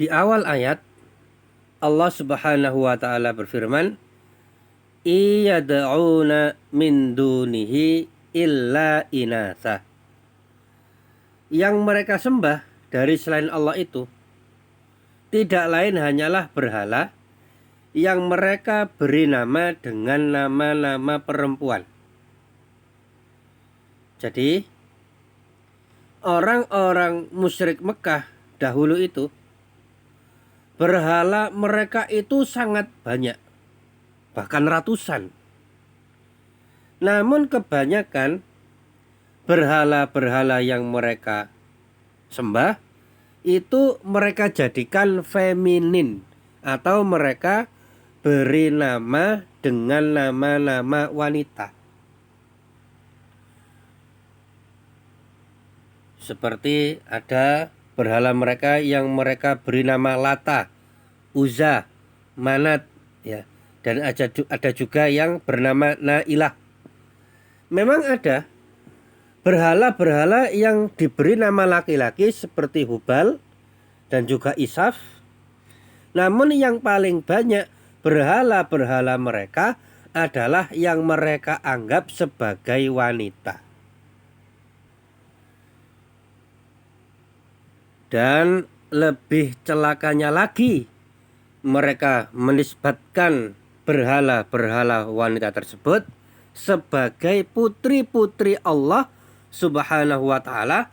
Di awal ayat Allah Subhanahu wa taala berfirman, "Iyad'una min dunihi illa inatha." Yang mereka sembah dari selain Allah itu tidak lain hanyalah berhala yang mereka beri nama dengan nama-nama perempuan. Jadi orang-orang musyrik Mekah dahulu itu, berhala mereka itu sangat banyak, bahkan ratusan. Namun kebanyakan berhala-berhala yang mereka sembah itu mereka jadikan feminin, atau mereka beri nama dengan nama-nama wanita. Seperti ada berhala mereka yang mereka beri nama Lata, Uzza, Manat, ya. Dan ada juga yang bernama Nailah. Memang ada berhala-berhala yang diberi nama laki-laki seperti Hubal dan juga Isaf. Namun yang paling banyak berhala-berhala mereka adalah yang mereka anggap sebagai wanita. Dan lebih celakanya lagi, mereka menisbatkan berhala-berhala wanita tersebut sebagai putri-putri Allah Subhanahu wa ta'ala.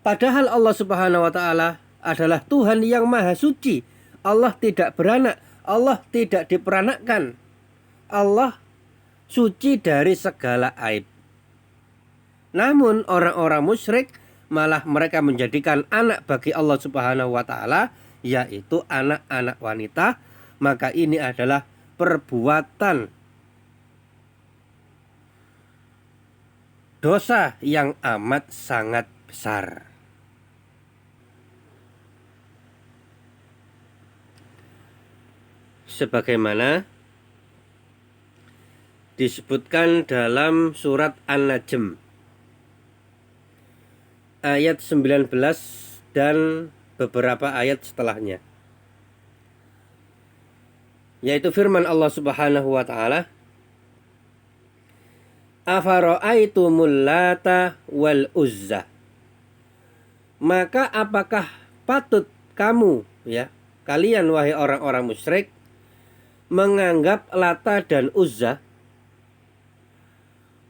Padahal Allah Subhanahu wa ta'ala adalah Tuhan yang maha suci. Allah tidak beranak, Allah tidak diperanakkan. Allah suci dari segala aib. Namun orang-orang musyrik malah mereka menjadikan anak bagi Allah Subhanahu wa ta'ala, yaitu anak-anak wanita. Maka ini adalah perbuatan dosa yang amat sangat besar. Sebagaimana disebutkan dalam surat An-Najm ayat 19 dan beberapa ayat setelahnya, yaitu firman Allah Subhanahu wa ta'ala, "Afara'aitumul Lata wal Uzza." Maka apakah patut kamu, ya, kalian wahai orang-orang musyrik, menganggap Lata dan Uzza,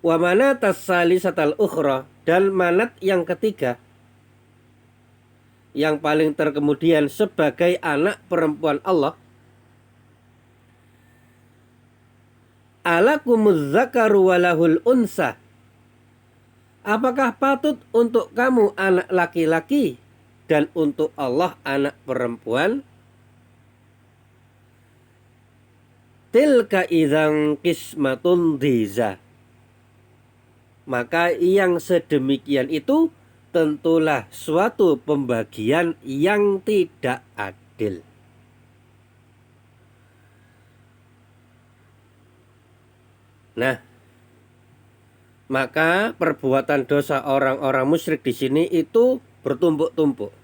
wa manatas salisatal ukhra, dan Manat yang ketiga, yang paling terkemudian, sebagai anak perempuan Allah. Alakumuz zakaru walahul unsa. Apakah patut untuk kamu anak laki-laki dan untuk Allah anak perempuan? Tilka idzan qismatun dhiza. Maka yang sedemikian itu tentulah suatu pembagian yang tidak adil. Nah, maka perbuatan dosa orang-orang musyrik di sini itu bertumpuk-tumpuk.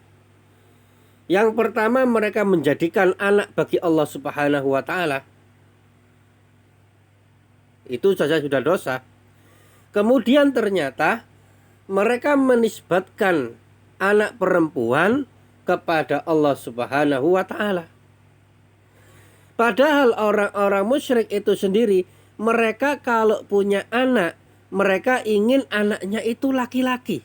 Yang pertama, mereka menjadikan anak bagi Allah Subhanahu wa ta'ala. Itu saja sudah dosa. Kemudian ternyata mereka menisbatkan anak perempuan kepada Allah Subhanahu wa ta'ala. Padahal orang-orang musyrik itu sendiri, mereka kalau punya anak, mereka ingin anaknya itu laki-laki.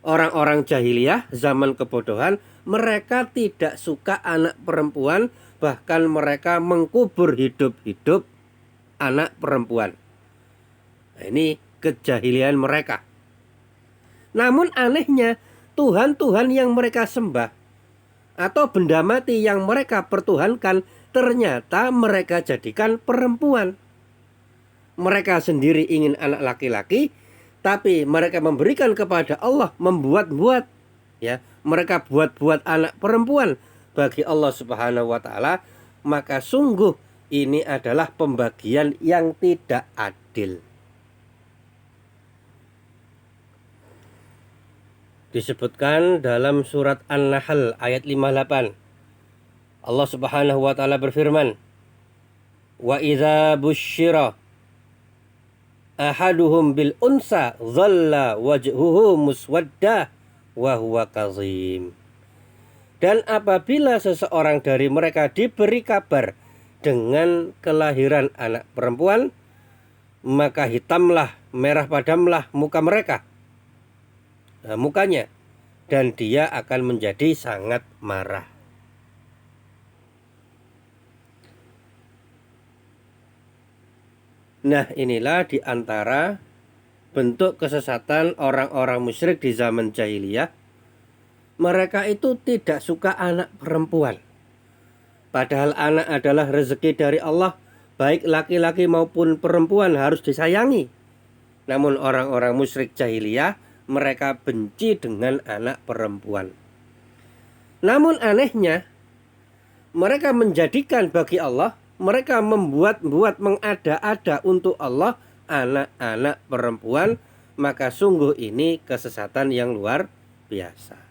Orang-orang jahiliyah zaman kebodohan, mereka tidak suka anak perempuan, bahkan mereka mengkubur hidup-hidup anak perempuan. Nah, ini kejahilian mereka. Namun anehnya, Tuhan-Tuhan yang mereka sembah atau benda mati yang mereka pertuhankan, ternyata mereka jadikan perempuan. Mereka sendiri ingin anak laki-laki, tapi mereka memberikan kepada Allah, membuat-buat, ya, mereka buat-buat anak perempuan bagi Allah Subhanahu wa ta'ala. Maka sungguh ini adalah pembagian yang tidak adil. Disebutkan dalam surat An-Nahl ayat 58. Allah Subhanahu wa taala berfirman, "Wa idza busyira ahaduhum bil unsa dhalla wajhuhu muswadda wa huwa kazim." Dan apabila seseorang dari mereka diberi kabar dengan kelahiran anak perempuan, maka hitamlah, merah padamlah mukanya, dan dia akan menjadi sangat marah. Nah, inilah di antara bentuk kesesatan orang-orang musyrik di zaman jahiliyah. Mereka itu tidak suka anak perempuan. Padahal anak adalah rezeki dari Allah, baik laki-laki maupun perempuan harus disayangi. Namun orang-orang musyrik jahiliyah, mereka benci dengan anak perempuan. Namun anehnya, mereka menjadikan bagi Allah, mereka membuat-buat, mengada-ada untuk Allah anak-anak perempuan. Maka sungguh ini kesesatan yang luar biasa.